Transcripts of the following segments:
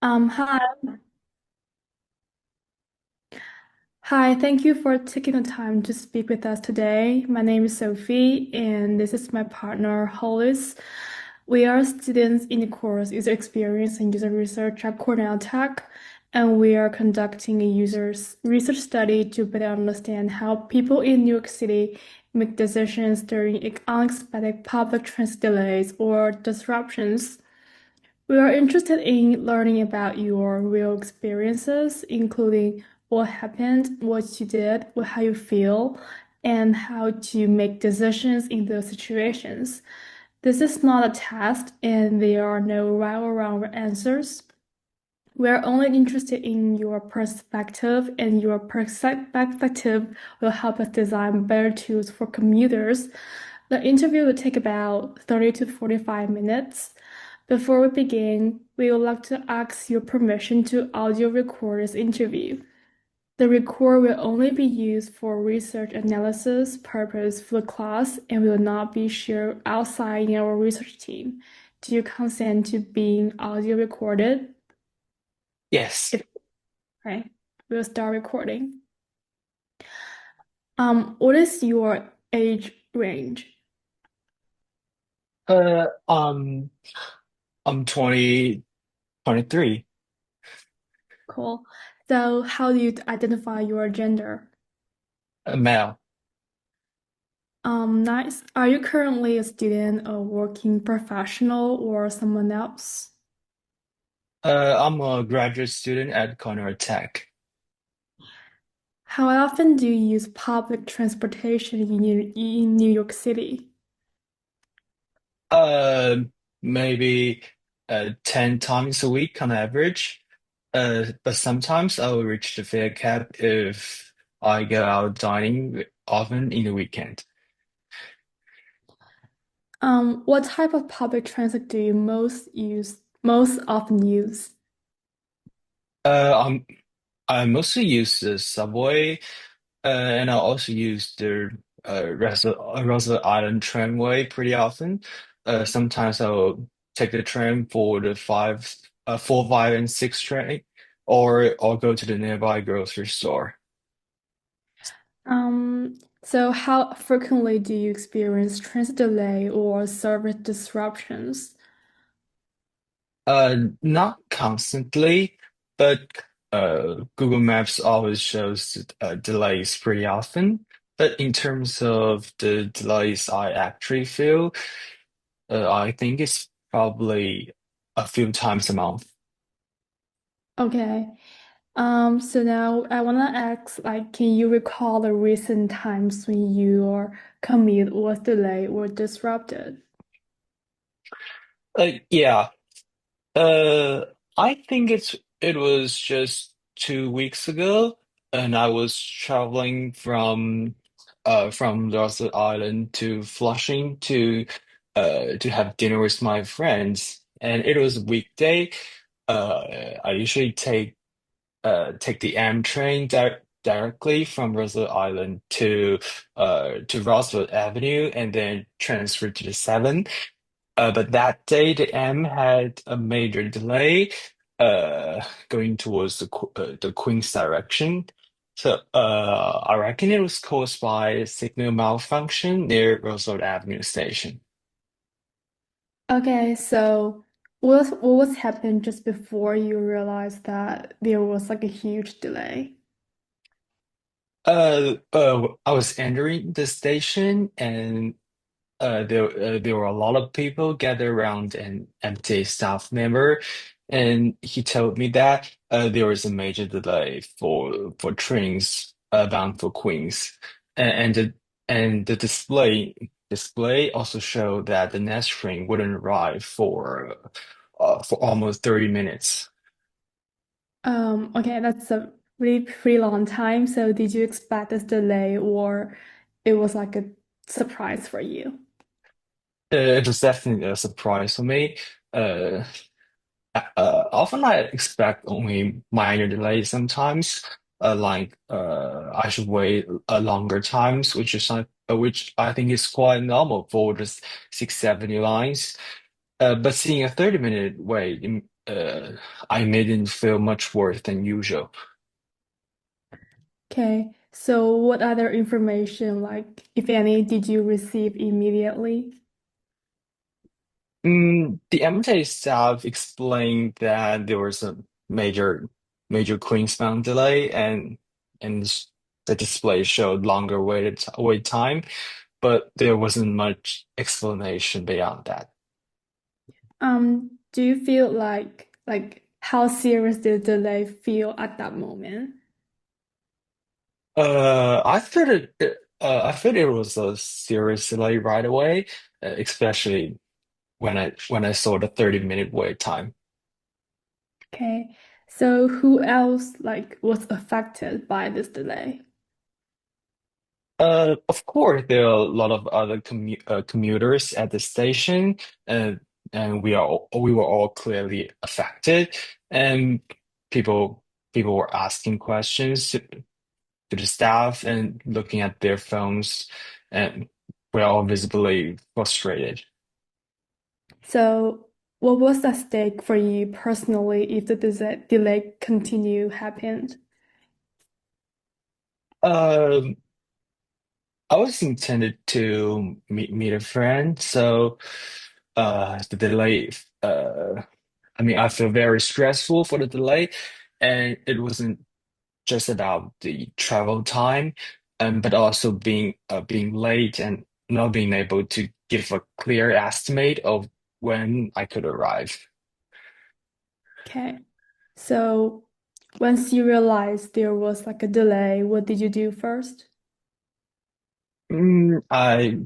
Hi. Hi, thank you for taking the time to speak with us today. My name is Sophie, and this is my partner, Hollis. We are students in the course User Experience and User Research at Cornell Tech, and we are conducting a users research study to better understand how people in New York City make decisions during unexpected public transit delays or disruptions. We are interested in learning about your real experiences, including what happened, what you did, how you feel, and how to make decisions in those situations. This is not a test, and there are no right or wrong answers. We are only interested in your perspective, and your perspective will help us design better tools for commuters. The interview will take about 30 to 45 minutes. Before we begin, we would like to ask your permission to audio record this interview. The record will only be used for research analysis purpose for the class and will not be shared outside our research team. Do you consent to being audio recorded? Yes. If okay, we'll start recording. What is your age range? Uh, um, I'm 23, Cool. So, how do you identify your gender? a male. Nice. Are you currently a student, a working professional, or someone else? I'm a graduate student at Cornell Tech. How often do you use public transportation in New York City? Uh, Maybe 10 times a week on average. But sometimes I will reach the fare cap if I go out dining often in the weekend. What type of public transit do you most often use? Uh, I'm I mostly use the subway, and I also use the Russell Island tramway pretty often. Sometimes I'll take the tram for the 4, 5, and 6 train, or go to the nearby grocery store. So how frequently do you experience transit delay or service disruptions? Not constantly, but Google Maps always shows delays pretty often. But in terms of the delays I actually feel, I think it's probably a few times a month. Okay. So now I wanna ask, like, can you recall the recent times when your commute was delayed or disrupted? Yeah. Uh, I think it was just 2 weeks ago, and I was traveling from Russell Island to Flushing to have dinner with my friends, and it was a weekday. I usually take the M train directly from Russell Island to Roosevelt Avenue, and then transfer to the 7. But that day, the M had a major delay going towards the Queen's direction. So I reckon it was caused by a signal malfunction near Roosevelt Avenue station. Okay, so what was happening just before you realized that there was like a huge delay? I was entering the station, and there were a lot of people gathered around an empty staff member, and he told me that there was a major delay for trains bound for Queens, and the display also showed that the next train wouldn't arrive for almost 30 minutes. Okay, that's a really pretty long time. So did you expect this delay or it was like a surprise for you? It was definitely a surprise for me. Uh, Often I expect only minor delays sometimes, I should wait a longer times, which I think is quite normal for the 670 lines. But seeing a 30-minute wait, I didn't feel much worse than usual. Okay, so what other information, like if any, did you receive immediately? The MTA staff explained that there was a major, major Queensbound delay, and the display showed longer wait time, but there wasn't much explanation beyond that. Do you feel like how serious did the delay feel at that moment? I thought it was a serious delay right away, especially when I saw the 30-minute wait time. Okay, so who else like was affected by this delay? Of course, there are a lot of other commuters at the station, and we were all clearly affected, and people people were asking questions to the staff and looking at their phones, and we're all visibly frustrated. So, what was at stake for you personally if the delay continue happened? Um, I was intended to meet a friend, so the delay. I mean, I feel very stressful for the delay, and it wasn't just about the travel time, but also being late and not being able to give a clear estimate of when I could arrive. Okay, so once you realized there was like a delay, what did you do first? I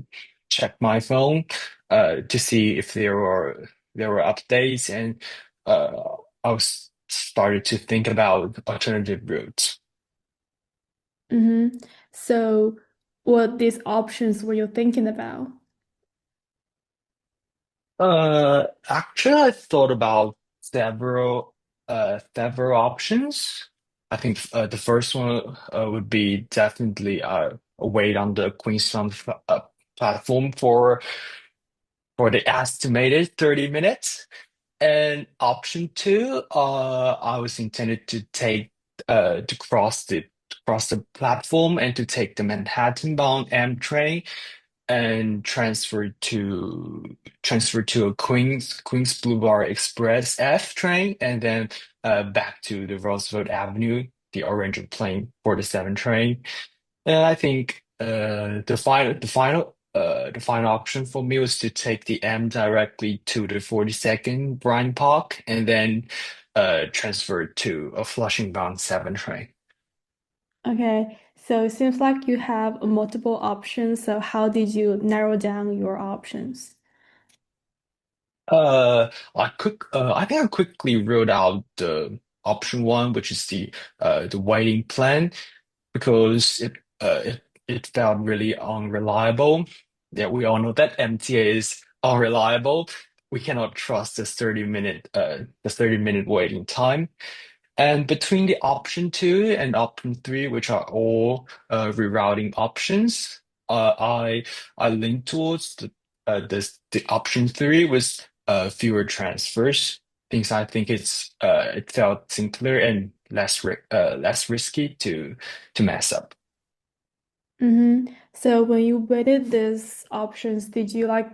checked my phone to see if there were updates, and I was started to think about alternative routes. Mm-hmm. So, what these options were you thinking about? Actually, I thought about several options. I think the first one would be definitely a wait on the Queenstown platform for the estimated 30 minutes. And option two, I was intended to take to cross the platform and to take the Manhattan bound M train and transfer to a Queens Boulevard Express F train, and then back to the Roosevelt Avenue, the Orange and Plain 47 train. And I think the final option for me was to take the M directly to the 42nd Bryant Park, and then transfer to a Flushing bound 7 train. Okay, so it seems like you have multiple options. So, how did you narrow down your options? I think I quickly wrote out the option one, which is the waiting plan, because it felt really unreliable. Yeah, we all know that MTA is unreliable. We cannot trust this 30-minute waiting time. And between the option two and option three, which are all rerouting options, I lean towards the option three with fewer transfers. Things I think it felt simpler and less risky to mess up. Mm-hmm. So when you weighted these options, did you like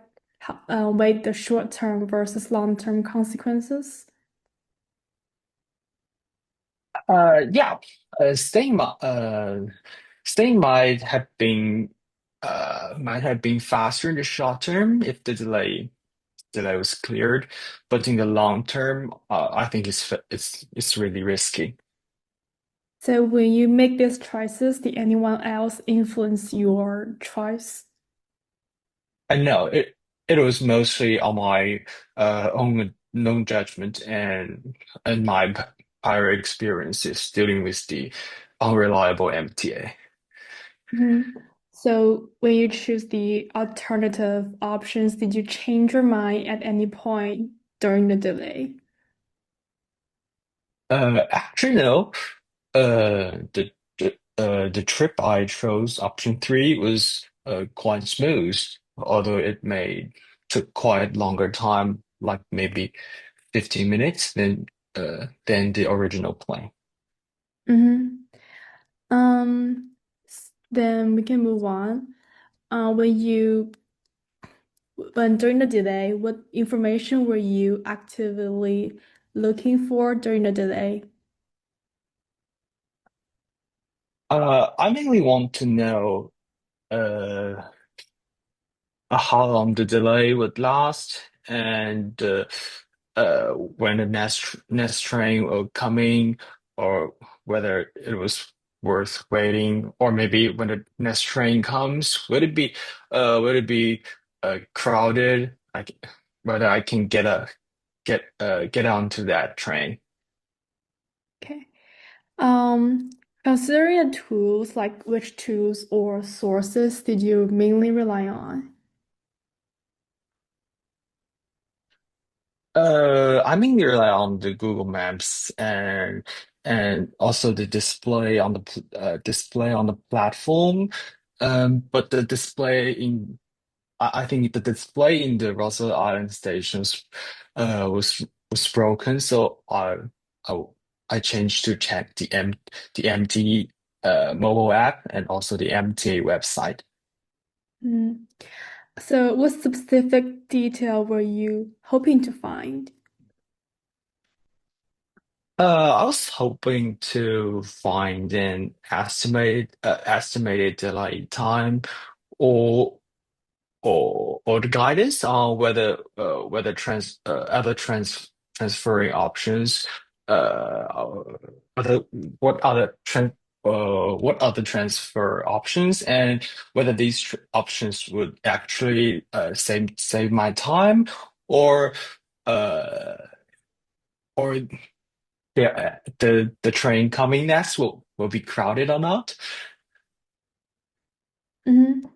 weigh the short-term versus long-term consequences? Yeah, staying might have been faster in the short term if the delay was cleared, but in the long term, I think it's really risky. So when you make these choices, did anyone else influence your choice? And no, it was mostly on my own judgment and my prior experiences dealing with the unreliable MTA. Mhm. So when you choose the alternative options, did you change your mind at any point during the delay? Actually, no. The trip I chose, option three, was quite smooth, although it may took quite longer time like maybe 15 minutes than the original plane. Mm-hmm. Then we can move on. When during the delay, what information were you actively looking for during the delay? I mainly want to know uh, how long the delay would last and when the next train will coming, or whether it was worth waiting, or maybe when the next train comes, would it be crowded? Whether I can get onto that train. Okay. Um, Considering the tools, like which tools or sources did you mainly rely on? I mainly rely on the Google Maps and also the display on display on the platform. But the display in I think the display in the Russell Island stations was broken, so I I changed to check the MT mobile app and also the MTA website. Hmm. So, what specific detail were you hoping to find? I was hoping to find an estimated delay time or or the guidance on whether transferring options other what other transfer options, and whether these options would actually save my time, or uh or the train coming next will be crowded or not. Hmm.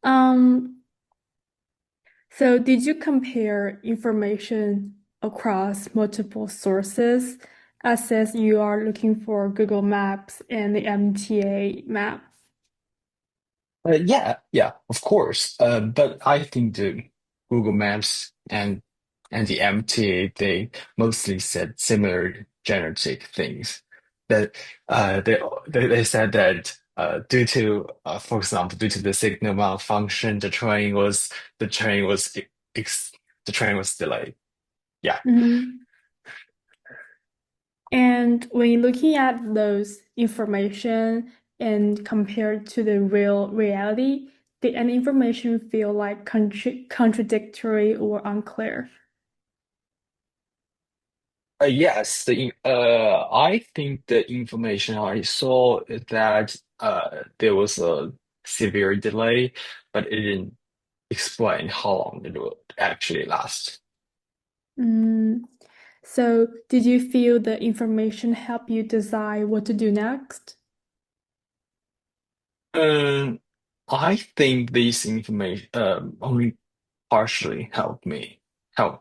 Um, so did you compare information across multiple sources, as you are looking for Google Maps and the MTA map? Yeah, of course. But I think the Google Maps and the MTA, they mostly said similar generic things. That they said that due to for example, due to the signal malfunction, the train was ex the train was delayed. Yeah. Mhm. And when you're looking at those information and compared to the real reality, did any information feel like contradictory or unclear? Yes, I think the information I saw is that there was a severe delay, but it didn't explain how long it would actually last. Mm, so did you feel the information help you decide what to do next? Um, I think this information only partially helped me come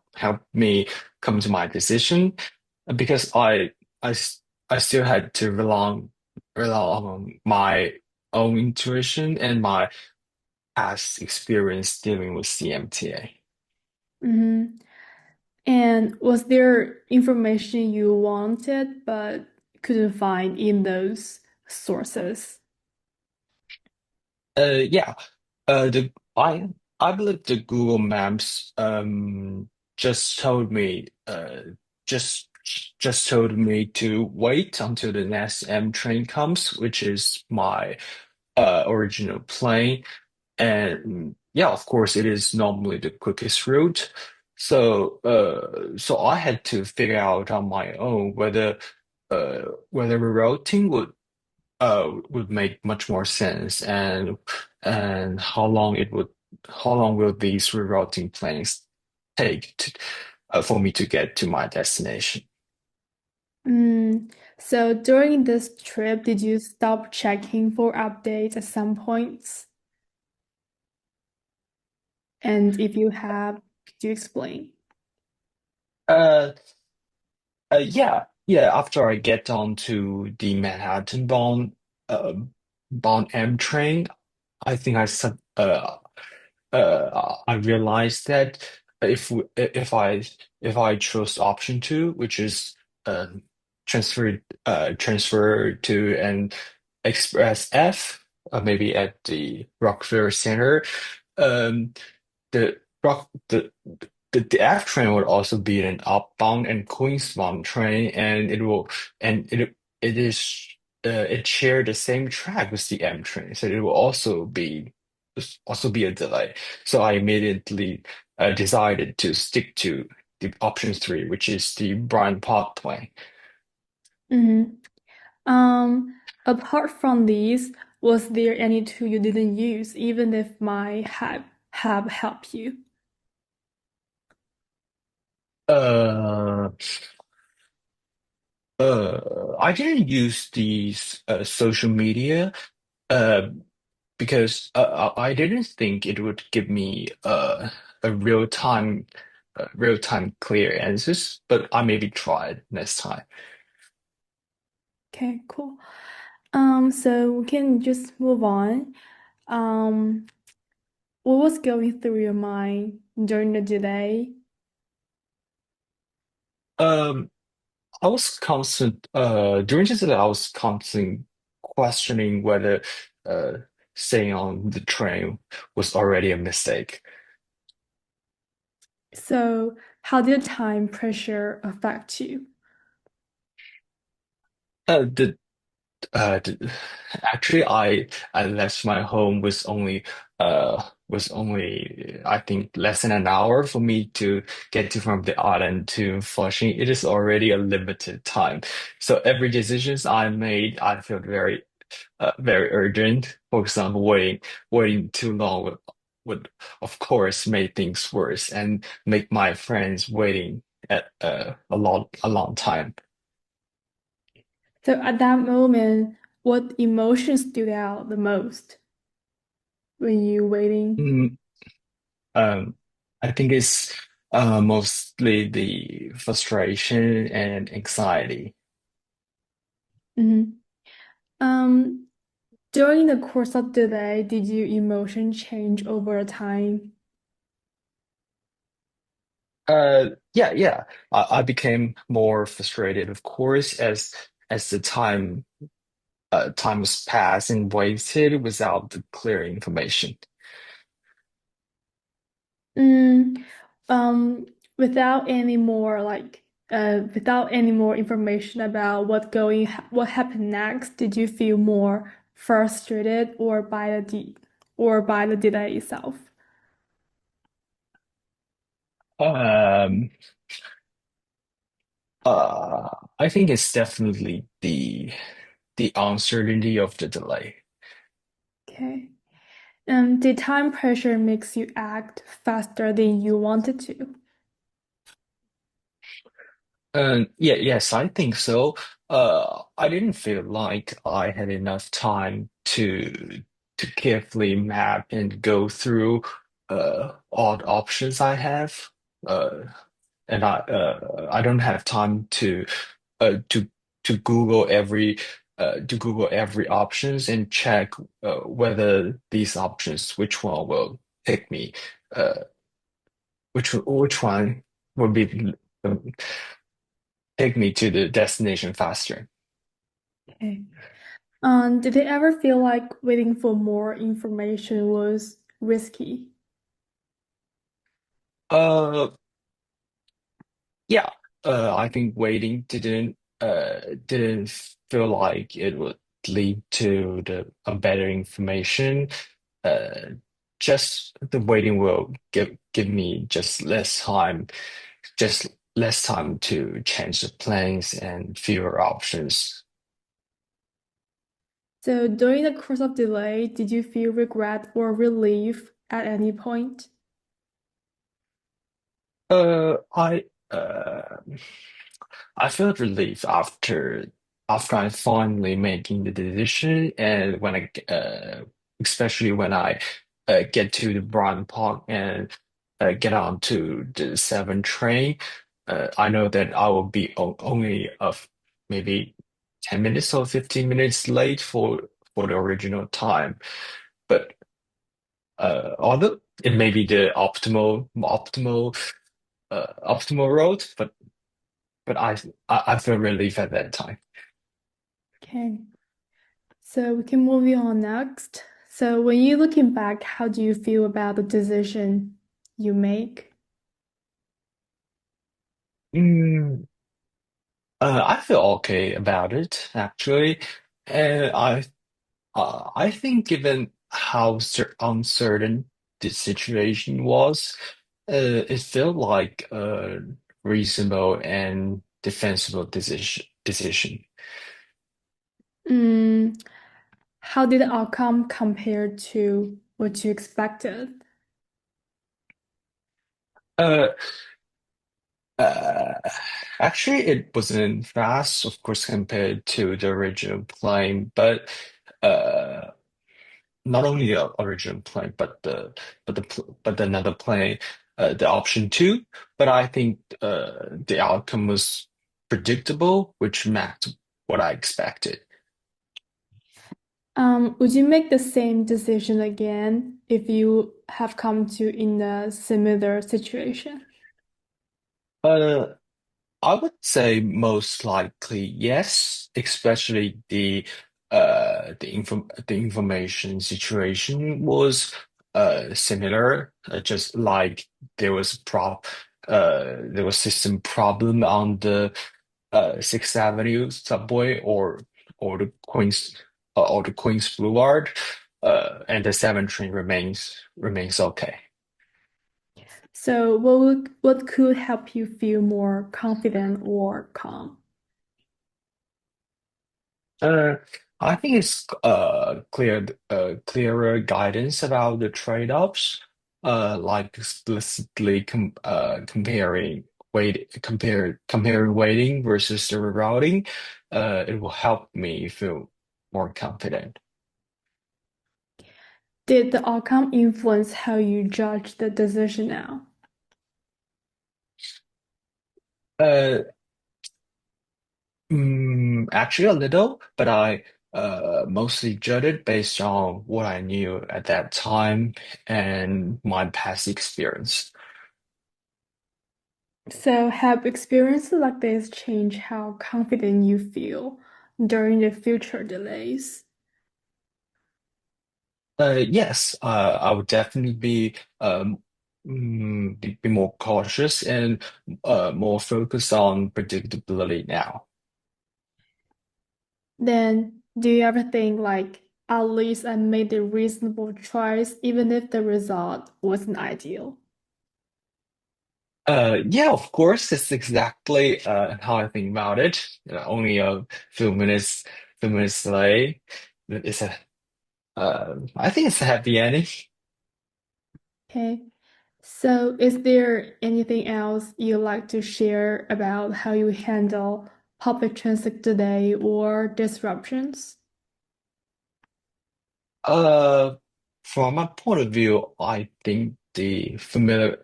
to my decision, because I s- I still had to rely on my own intuition and my past experience dealing with CMTA. Hmm. And was there information you wanted but couldn't find in those sources? Yeah, the I believe the Google Maps just told me just just told me to wait until the next M train comes, which is my original plan. And yeah, of course, it is normally the quickest route. So I had to figure out on my own whether rerouting would make much more sense, and how long will these rerouting plans take for me to get to my destination. Mm, so during this trip, did you stop checking for updates at some points? And if you have, could you explain? Uh, yeah. After I get onto the Manhattan bound M train, I think I realized that. if I chose option two, which is transfer to an Express F, maybe at the Rockefeller Center, um, the rock the F train would also be an outbound and Queensbound train, and it shared the same track with the M train, so it will also be a delay. So I immediately decided to stick to the option three, which is the Brian Pot plane. Mhm. Apart from these, was there any tool you didn't use, even if might have helped you? Uh, I didn't use these social media uh, because I didn't think it would give me a real time clear answers, but I maybe try it next time. Okay, cool. So we can just move on. Um, what was going through your mind during the delay? Um, I was constant during this I was constant questioning whether uh staying on the train was already a mistake. So, how did time pressure affect you? The d- Actually, I left my home was only I think less than an hour for me to get to from the island to Flushing. It is already a limited time, so every decisions I made, I felt very urgent. For example, waiting too long would of course make things worse and make my friends waiting at a long time. So, at that moment, what emotion stood out the most when you waiting? Mm, Um, I think it's mostly the frustration and anxiety. Mhm. Um, During the course of the day, did your emotion change over time? Yeah, yeah. I became more frustrated, of course, as the time was passed and waited without the clear information. Mm, um, without any more without any more information about what happened next, did you feel more frustrated or by the delay itself? Um, uh, I think it's definitely the uncertainty of the delay. Okay. Did time pressure makes you act faster than you wanted to? Yeah, yes, I think so. I didn't feel like I had enough time to carefully map and go through all the options I have. Uh, and I don't have time uh to to Google every options and check whether these options which one will pick me, uh which one will take me to the destination faster. Okay. Did it ever feel like waiting for more information was risky? Uh, yeah. I think waiting didn't feel like it would lead to the a better information. Uh, just the waiting will give me just less time to change the plans and fewer options. So during the course of delay, did you feel regret or relief at any point? Uh, I uh, I felt relief after I finally making the decision, and especially when I get to the Brighton Park and get on to the 7 train, I know that I will be only of maybe 10 minutes or 15 minutes late for the original time. But although it may be the optimal road, but I feel relief at that time. Okay, so we can move on next. So when you're looking back, how do you feel about the decision you make? Mm, I feel okay about it actually, and I think given how uncertain the situation was, it felt like a reasonable and defensible decision. Mm, how did the outcome compare to what you expected? Uh, uh, Actually, it wasn't fast, of course, compared to the original plane, but uh, not only the original plane, but another plane, the option two. But I think the outcome was predictable, which matched what I expected. Would you make the same decision again if you have come to in a similar situation? Uh, I would say most likely yes, especially the information situation was similar, just like there was system problem on the Sixth Avenue subway or the Queens Boulevard, and the seven train remains okay. So what could help you feel more confident or calm? Uh, I think it's clearer guidance about the trade-offs, like explicitly comparing weighting versus the rerouting. It will help me feel more confident. Did the outcome influence how you judge the decision now? Uh, Actually, a little, but I mostly judged it based on what I knew at that time and my past experience. So have experiences like this change how confident you feel during the future delays? Yes, I would definitely be more cautious and more focused on predictability now. Then do you ever think like at least I made a reasonable choice even if the result wasn't ideal? Yeah, of course, that's exactly how I think about it. Only a few minutes late. It's a, I think it's a happy ending. Okay. So is there anything else you'd like to share about how you handle public transit today or disruptions? Uh, from my point of view, I think familiarity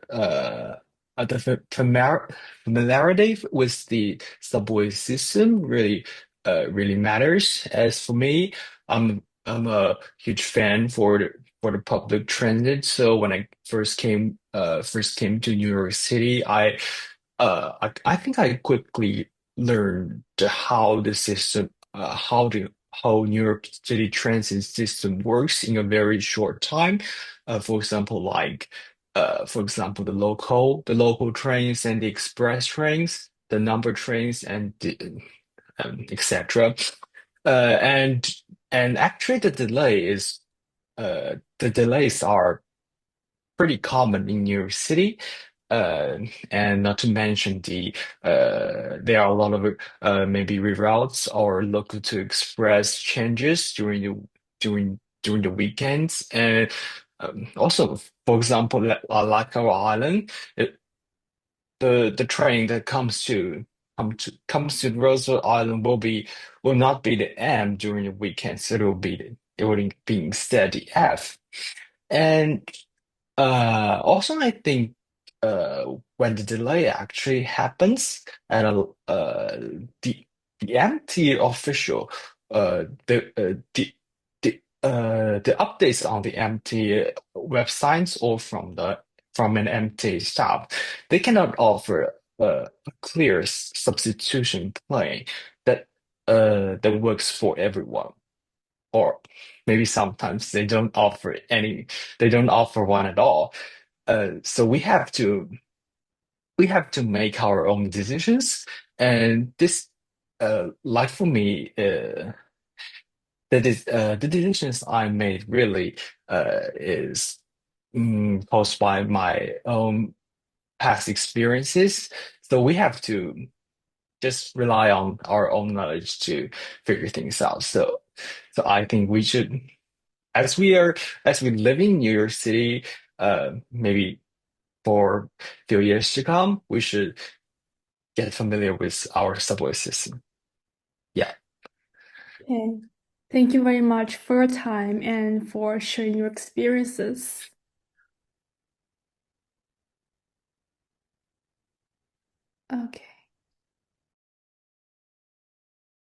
with the subway system really matters. As for me, I'm a huge fan for the public transit. So when I first came to New York City, I think I quickly learned how the system how New York City transit system works in a very short time. For example, the local trains and the express trains, the number trains and etc. Uh, and and actually the delays are pretty common in New York City. Uh, and not to mention there are a lot of maybe reroutes or local to express changes during the weekends. And also, for example, like our island, the train that comes to Roosevelt Island will not be the M during the weekends. It will be instead the F. And also, I think when the delay actually happens, and the the empty official, the the updates on the empty websites or from an empty shop, they cannot offer a clear substitution plan that that works for everyone. Or maybe sometimes they don't offer one at all. So we have to make our own decisions. And this, like for me, the decisions I made really is caused by my own past experiences. So we have to just rely on our own knowledge to figure things out. So I think we should, as as we live in New York City, maybe for a few years to come, we should get familiar with our subway system. Yeah. Okay. Thank you very much for your time and for sharing your experiences. Okay.